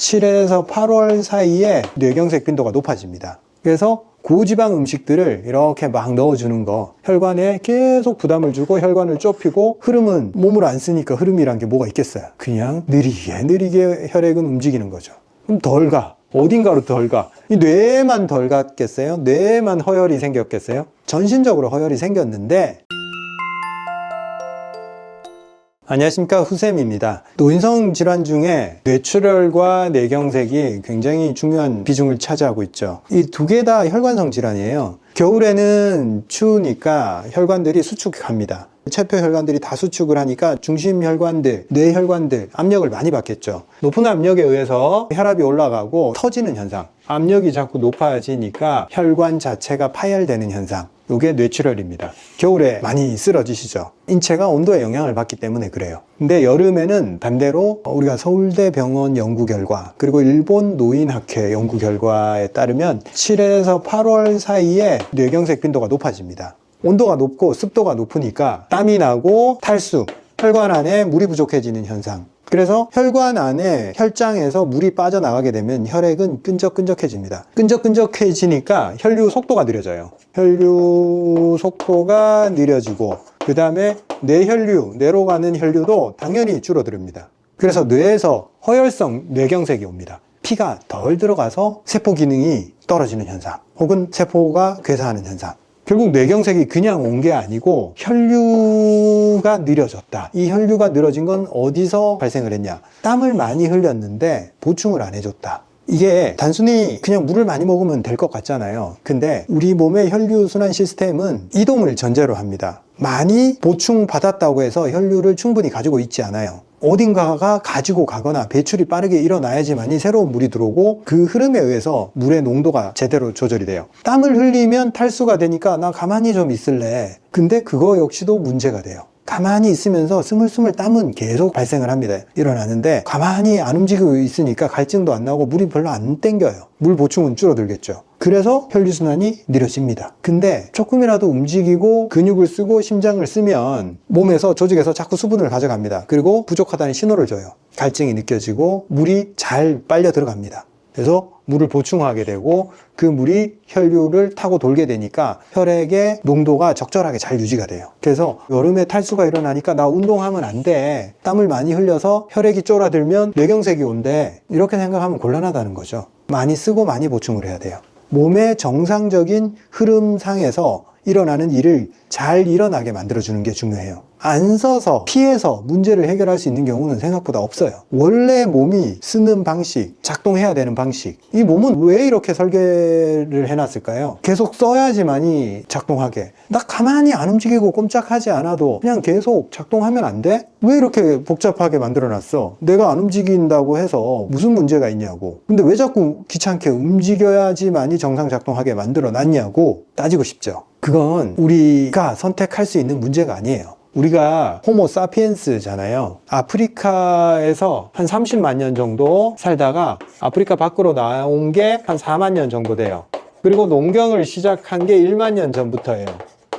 7에서 8월 사이에 뇌경색 빈도가 높아집니다. 그래서 고지방 음식들을 이렇게 막 넣어주는 거, 혈관에 계속 부담을 주고 혈관을 좁히고, 흐름은 몸을 안 쓰니까 흐름이란 게 뭐가 있겠어요. 그냥 느리게 혈액은 움직이는 거죠. 그럼 덜 가. 어딘가로 덜 가. 이 뇌에만 덜 갔겠어요? 뇌에만 허혈이 생겼겠어요? 전신적으로 허혈이 생겼는데, 안녕하십니까, 후쌤입니다. 노인성 질환 중에 뇌출혈과 뇌경색이 굉장히 중요한 비중을 차지하고 있죠. 이 두 개 다 혈관성 질환이에요. 겨울에는 추우니까 혈관들이 수축합니다. 체표 혈관들이 다 수축을 하니까 중심 혈관들, 뇌 혈관들 압력을 많이 받겠죠. 높은 압력에 의해서 혈압이 올라가고 터지는 현상, 압력이 자꾸 높아지니까 혈관 자체가 파열되는 현상, 이게 뇌출혈입니다. 겨울에 많이 쓰러지시죠. 인체가 온도에 영향을 받기 때문에 그래요. 근데 여름에는 반대로 우리가 서울대병원 연구 결과, 그리고 일본 노인학회 연구 결과에 따르면 7에서 8월 사이에 뇌경색 빈도가 높아집니다. 온도가 높고 습도가 높으니까 땀이 나고 탈수, 혈관 안에 물이 부족해지는 현상. 그래서 혈관 안에 혈장에서 물이 빠져나가게 되면 혈액은 끈적끈적해집니다. 끈적끈적해지니까 혈류 속도가 느려져요. 혈류 속도가 느려지고, 그 다음에 뇌혈류, 뇌로 가는 혈류도 당연히 줄어듭니다. 그래서 뇌에서 허혈성 뇌경색이 옵니다. 피가 덜 들어가서 세포 기능이 떨어지는 현상, 혹은 세포가 괴사하는 현상. 결국 뇌경색이 그냥 온 게 아니고 혈류가 느려졌다. 이 혈류가 늘어진 건 어디서 발생을 했냐? 땀을 많이 흘렸는데 보충을 안 해줬다. 이게 단순히 그냥 물을 많이 먹으면 될 것 같잖아요. 근데 우리 몸의 혈류순환 시스템은 이동을 전제로 합니다. 많이 보충받았다고 해서 혈류를 충분히 가지고 있지 않아요. 어딘가가 가지고 가거나 배출이 빠르게 일어나야지만이 새로운 물이 들어오고, 그 흐름에 의해서 물의 농도가 제대로 조절이 돼요. 땀을 흘리면 탈수가 되니까 나 가만히 좀 있을래. 근데 그거 역시도 문제가 돼요. 가만히 있으면서 스물스물 땀은 계속 발생을 합니다. 일어나는데 가만히 안 움직이고 있으니까 갈증도 안 나고 물이 별로 안 땡겨요. 물 보충은 줄어들겠죠. 그래서 혈류순환이 느려집니다. 근데 조금이라도 움직이고 근육을 쓰고 심장을 쓰면 몸에서, 조직에서 자꾸 수분을 가져갑니다. 그리고 부족하다는 신호를 줘요. 갈증이 느껴지고 물이 잘 빨려 들어갑니다. 그래서 물을 보충하게 되고, 그 물이 혈류를 타고 돌게 되니까 혈액의 농도가 적절하게 잘 유지가 돼요. 그래서 여름에 탈수가 일어나니까 나 운동하면 안 돼, 땀을 많이 흘려서 혈액이 쫄아들면 뇌경색이 온대, 이렇게 생각하면 곤란하다는 거죠. 많이 쓰고 많이 보충을 해야 돼요. 몸의 정상적인 흐름상에서 일어나는 일을 잘 일어나게 만들어주는 게 중요해요. 안 써서 피해서 문제를 해결할 수 있는 경우는 생각보다 없어요. 원래 몸이 쓰는 방식, 작동해야 되는 방식, 이 몸은 왜 이렇게 설계를 해놨을까요? 계속 써야지만이 작동하게. 나 가만히 안 움직이고 꼼짝하지 않아도 그냥 계속 작동하면 안 돼? 왜 이렇게 복잡하게 만들어놨어? 내가 안 움직인다고 해서 무슨 문제가 있냐고. 근데 왜 자꾸 귀찮게 움직여야지만이 정상 작동하게 만들어놨냐고 따지고 싶죠. 그건 우리가 선택할 수 있는 문제가 아니에요. 우리가 호모 사피엔스잖아요. 아프리카에서 한 30만 년 정도 살다가 아프리카 밖으로 나온 게 한 4만 년 정도 돼요. 그리고 농경을 시작한 게 1만 년 전부터예요.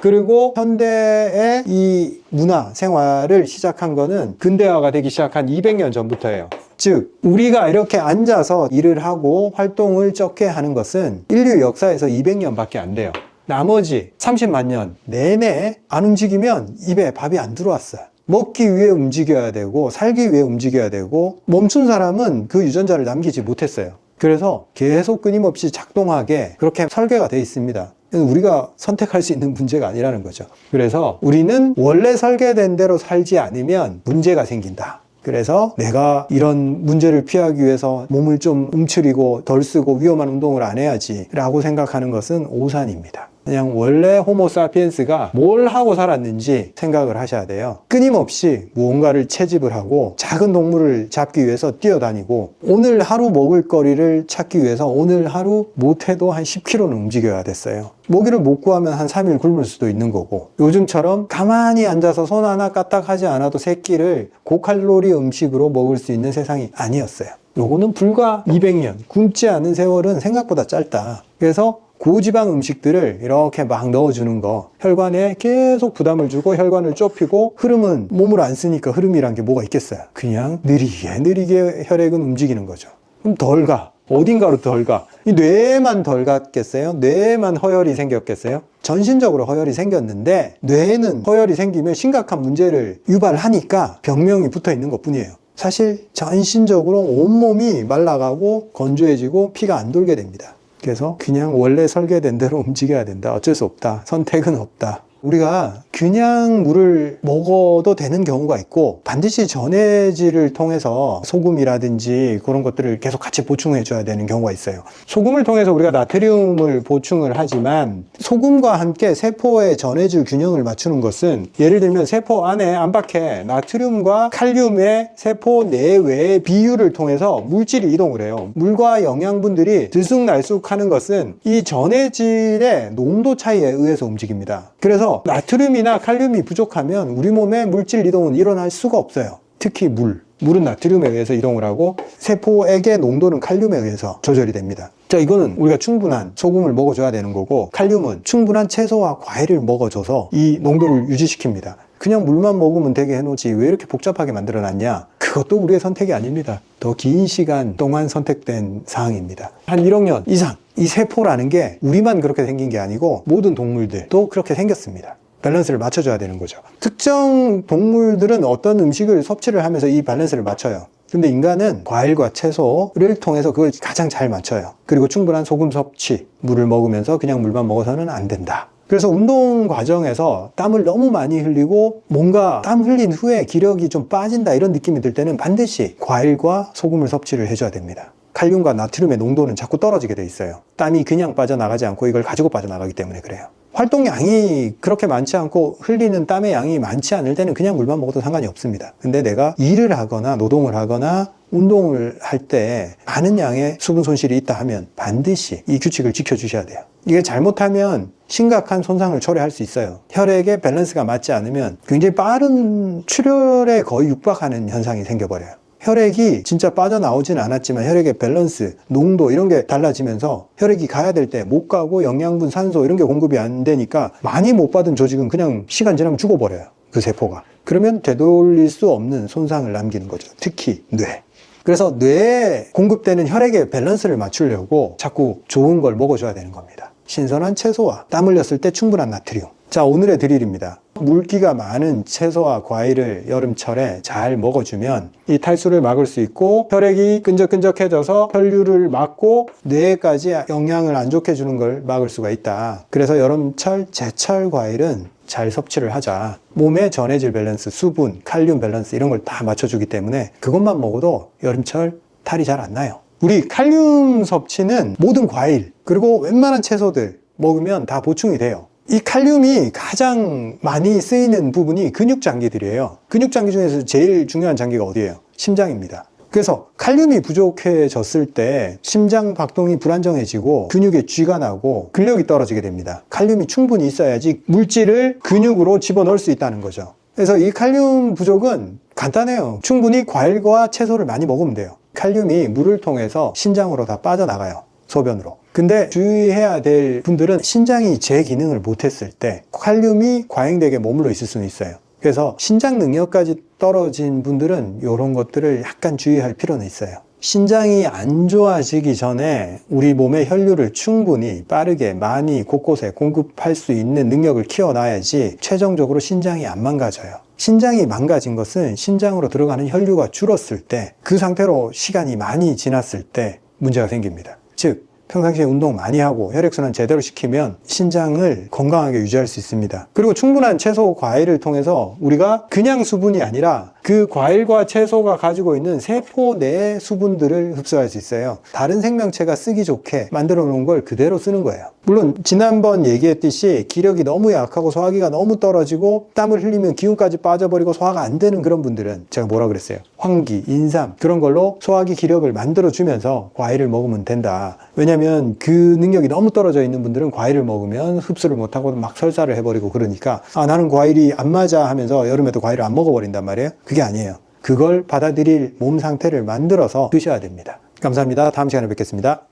그리고 현대의 이 문화 생활을 시작한 거는 근대화가 되기 시작한 200년 전부터예요. 즉, 우리가 이렇게 앉아서 일을 하고 활동을 적게 하는 것은 인류 역사에서 200년밖에 안 돼요. 나머지 30만 년 내내 안 움직이면 입에 밥이 안 들어왔어요. 먹기 위해 움직여야 되고, 살기 위해 움직여야 되고, 멈춘 사람은 그 유전자를 남기지 못했어요. 그래서 계속 끊임없이 작동하게 그렇게 설계가 되어 있습니다. 우리가 선택할 수 있는 문제가 아니라는 거죠. 그래서 우리는 원래 설계된 대로 살지 않으면 문제가 생긴다. 그래서 내가 이런 문제를 피하기 위해서 몸을 좀 움츠리고 덜 쓰고 위험한 운동을 안 해야지 라고 생각하는 것은 오산입니다. 그냥 원래 호모 사피엔스가 뭘 하고 살았는지 생각을 하셔야 돼요. 끊임없이 무언가를 채집을 하고 작은 동물을 잡기 위해서 뛰어다니고, 오늘 하루 먹을 거리를 찾기 위해서 오늘 하루 못해도 한 10km는 움직여야 됐어요. 먹이를 못 구하면 한 3일 굶을 수도 있는 거고, 요즘처럼 가만히 앉아서 손 하나 까딱하지 않아도 세 끼를 고칼로리 음식으로 먹을 수 있는 세상이 아니었어요. 요거는 불과 200년, 굶지 않은 세월은 생각보다 짧다. 그래서 고지방 음식들을 이렇게 막 넣어주는 거, 혈관에 계속 부담을 주고 혈관을 좁히고, 흐름은 몸을 안 쓰니까 흐름이란 게 뭐가 있겠어요. 그냥 느리게 혈액은 움직이는 거죠. 그럼 덜 가. 어딘가로 덜 가. 이 뇌에만 덜 갔겠어요? 뇌에만 허혈이 생겼겠어요? 전신적으로 허혈이 생겼는데 뇌에는 허혈이 생기면 심각한 문제를 유발하니까 병명이 붙어 있는 것 뿐이에요. 사실 전신적으로 온몸이 말라가고 건조해지고 피가 안 돌게 됩니다. 그래서 그냥 원래 설계된 대로 움직여야 된다. 어쩔 수 없다. 선택은 없다. 우리가 그냥 물을 먹어도 되는 경우가 있고 반드시 전해질을 통해서 소금이라든지 그런 것들을 계속 같이 보충해 줘야 되는 경우가 있어요. 소금을 통해서 우리가 나트륨을 보충을 하지만 소금과 함께 세포의 전해질 균형을 맞추는 것은 예를 들면 세포 안에 안팎에 나트륨과 칼륨의 세포 내외의 비율을 통해서 물질이 이동을 해요. 물과 영양분들이 들쑥날쑥 하는 것은 이 전해질의 농도 차이에 의해서 움직입니다. 그래서 나트륨이나 칼륨이 부족하면 우리 몸의 물질 이동은 일어날 수가 없어요. 특히 물은 나트륨에 의해서 이동을 하고 세포액의 농도는 칼륨에 의해서 조절이 됩니다. 자, 이거는 우리가 충분한 소금을 먹어줘야 되는 거고 칼륨은 충분한 채소와 과일을 먹어줘서 이 농도를 유지시킵니다. 그냥 물만 먹으면 되게 해놓지 왜 이렇게 복잡하게 만들어놨냐? 그것도 우리의 선택이 아닙니다. 더 긴 시간 동안 선택된 사항입니다. 한 1억 년 이상 이 세포라는 게 우리만 그렇게 생긴 게 아니고 모든 동물들도 그렇게 생겼습니다. 밸런스를 맞춰줘야 되는 거죠. 특정 동물들은 어떤 음식을 섭취를 하면서 이 밸런스를 맞춰요. 근데 인간은 과일과 채소를 통해서 그걸 가장 잘 맞춰요. 그리고 충분한 소금 섭취, 물을 먹으면서 그냥 물만 먹어서는 안 된다. 그래서 운동 과정에서 땀을 너무 많이 흘리고 뭔가 땀 흘린 후에 기력이 좀 빠진다 이런 느낌이 들 때는 반드시 과일과 소금을 섭취를 해줘야 됩니다. 칼륨과 나트륨의 농도는 자꾸 떨어지게 돼 있어요. 땀이 그냥 빠져나가지 않고 이걸 가지고 빠져나가기 때문에 그래요. 활동량이 그렇게 많지 않고 흘리는 땀의 양이 많지 않을 때는 그냥 물만 먹어도 상관이 없습니다. 근데 내가 일을 하거나 노동을 하거나 운동을 할 때 많은 양의 수분 손실이 있다 하면 반드시 이 규칙을 지켜주셔야 돼요. 이게 잘못하면 심각한 손상을 초래할 수 있어요. 혈액의 밸런스가 맞지 않으면 굉장히 빠른 출혈에 거의 육박하는 현상이 생겨버려요. 혈액이 진짜 빠져나오진 않았지만 혈액의 밸런스, 농도 이런 게 달라지면서 혈액이 가야 될 때 못 가고 영양분, 산소 이런 게 공급이 안 되니까 많이 못 받은 조직은 그냥 시간 지나면 죽어버려요. 그 세포가. 그러면 되돌릴 수 없는 손상을 남기는 거죠. 특히 뇌. 그래서 뇌에 공급되는 혈액의 밸런스를 맞추려고 자꾸 좋은 걸 먹어줘야 되는 겁니다. 신선한 채소와 땀 흘렸을 때 충분한 나트륨. 자, 오늘의 드릴입니다. 물기가 많은 채소와 과일을 여름철에 잘 먹어주면 이 탈수를 막을 수 있고 혈액이 끈적끈적해져서 혈류를 막고 뇌에까지 영향을 안 좋게 주는 걸 막을 수가 있다. 그래서 여름철, 제철 과일은 잘 섭취를 하자. 몸의 전해질 밸런스, 수분, 칼륨 밸런스 이런 걸 다 맞춰주기 때문에 그것만 먹어도 여름철 탈이 잘 안 나요. 우리 칼륨 섭취는 모든 과일 그리고 웬만한 채소들 먹으면 다 보충이 돼요. 이 칼륨이 가장 많이 쓰이는 부분이 근육장기들이에요. 근육장기 중에서 제일 중요한 장기가 어디예요? 심장입니다. 그래서 칼륨이 부족해졌을 때 심장 박동이 불안정해지고 근육에 쥐가 나고 근력이 떨어지게 됩니다. 칼륨이 충분히 있어야지 물질을 근육으로 집어넣을 수 있다는 거죠. 그래서 이 칼륨 부족은 간단해요. 충분히 과일과 채소를 많이 먹으면 돼요. 칼륨이 물을 통해서 신장으로 다 빠져나가요. 소변으로. 근데 주의해야 될 분들은 신장이 제 기능을 못했을 때 칼륨이 과잉되게 머물러 있을 수는 있어요. 그래서 신장 능력까지 떨어진 분들은 이런 것들을 약간 주의할 필요는 있어요. 신장이 안 좋아지기 전에 우리 몸의 혈류를 충분히 빠르게 많이 곳곳에 공급할 수 있는 능력을 키워놔야지 최종적으로 신장이 안 망가져요. 신장이 망가진 것은 신장으로 들어가는 혈류가 줄었을 때 그 상태로 시간이 많이 지났을 때 문제가 생깁니다. 즉 평상시에 운동 많이 하고 혈액순환 제대로 시키면 신장을 건강하게 유지할 수 있습니다. 그리고 충분한 채소, 과일을 통해서 우리가 그냥 수분이 아니라 그 과일과 채소가 가지고 있는 세포 내 수분들을 흡수할 수 있어요. 다른 생명체가 쓰기 좋게 만들어 놓은 걸 그대로 쓰는 거예요. 물론 지난번 얘기했듯이 기력이 너무 약하고 소화기가 너무 떨어지고 땀을 흘리면 기운까지 빠져버리고 소화가 안 되는 그런 분들은 제가 뭐라 그랬어요? 황기, 인삼 그런 걸로 소화기 기력을 만들어주면서 과일을 먹으면 된다. 왜냐면 그 능력이 너무 떨어져 있는 분들은 과일을 먹으면 흡수를 못하고 막 설사를 해버리고 그러니까 나는 과일이 안 맞아 하면서 여름에도 과일을 안 먹어버린단 말이에요. 그게 아니에요. 그걸 받아들일 몸 상태를 만들어서 드셔야 됩니다. 감사합니다. 다음 시간에 뵙겠습니다.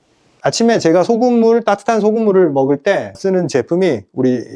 아침에 제가 따뜻한 소금물을 먹을 때 쓰는 제품이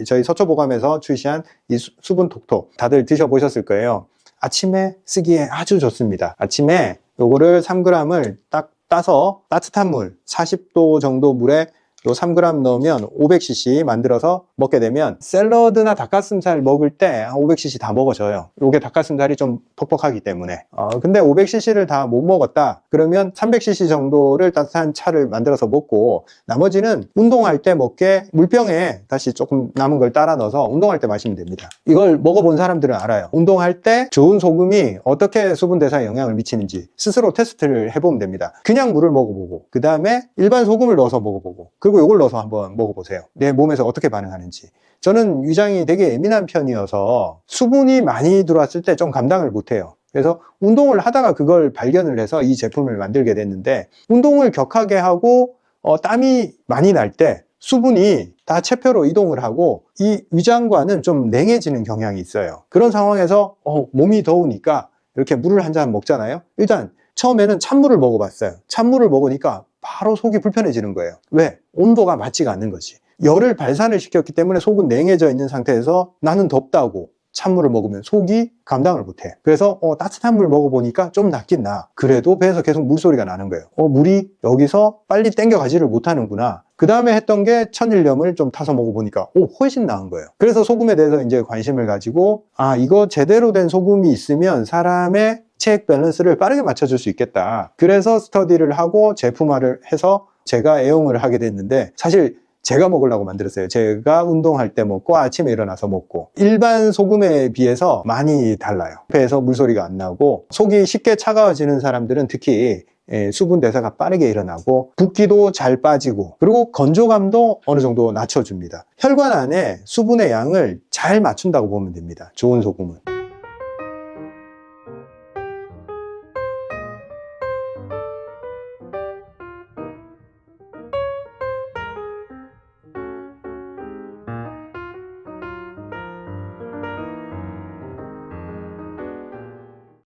저희 서초보감에서 출시한 이 수분 톡톡. 다들 드셔보셨을 거예요. 아침에 쓰기에 아주 좋습니다. 아침에 요거를 3g을 딱 따서 따뜻한 물 40도 정도 물에 요 3g 넣으면 500cc 만들어서 먹게 되면 샐러드나 닭가슴살 먹을 때 500cc 다 먹어져요. 요게 닭가슴살이 좀 퍽퍽하기 때문에. 근데 500cc를 다 못 먹었다 그러면 300cc 정도를 따뜻한 차를 만들어서 먹고, 나머지는 운동할 때 먹게 물병에 다시 조금 남은 걸 따라 넣어서 운동할 때 마시면 됩니다. 이걸 먹어본 사람들은 알아요. 운동할 때 좋은 소금이 어떻게 수분 대사에 영향을 미치는지 스스로 테스트를 해보면 됩니다. 그냥 물을 먹어보고, 그 다음에 일반 소금을 넣어서 먹어보고, 그리고 이걸 넣어서 한번 먹어보세요. 내 몸에서 어떻게 반응하는지. 저는 위장이 되게 예민한 편이어서 수분이 많이 들어왔을 때 좀 감당을 못해요. 그래서 운동을 하다가 그걸 발견을 해서 이 제품을 만들게 됐는데, 운동을 격하게 하고 땀이 많이 날 때 수분이 다 체표로 이동을 하고 이 위장관은 좀 냉해지는 경향이 있어요. 그런 상황에서 몸이 더우니까 이렇게 물을 한 잔 먹잖아요. 일단 처음에는 찬물을 먹어봤어요. 찬물을 먹으니까 바로 속이 불편해지는 거예요. 왜? 온도가 맞지가 않는 거지. 열을 발산을 시켰기 때문에 속은 냉해져 있는 상태에서 나는 덥다고 찬물을 먹으면 속이 감당을 못해. 그래서 따뜻한 물 먹어보니까 좀 낫긴 나. 그래도 배에서 계속 물소리가 나는 거예요. 물이 여기서 빨리 땡겨가지를 못하는구나. 그 다음에 했던 게 천일염을 좀 타서 먹어보니까 훨씬 나은 거예요. 그래서 소금에 대해서 이제 관심을 가지고, 이거 제대로 된 소금이 있으면 사람의 체액 밸런스를 빠르게 맞춰줄 수 있겠다. 그래서 스터디를 하고 제품화를 해서 제가 애용을 하게 됐는데, 사실 제가 먹으려고 만들었어요. 제가 운동할 때 먹고 아침에 일어나서 먹고, 일반 소금에 비해서 많이 달라요. 배에서 물소리가 안 나고, 속이 쉽게 차가워지는 사람들은 특히 수분 대사가 빠르게 일어나고 붓기도 잘 빠지고, 그리고 건조감도 어느 정도 낮춰줍니다. 혈관 안에 수분의 양을 잘 맞춘다고 보면 됩니다. 좋은 소금은.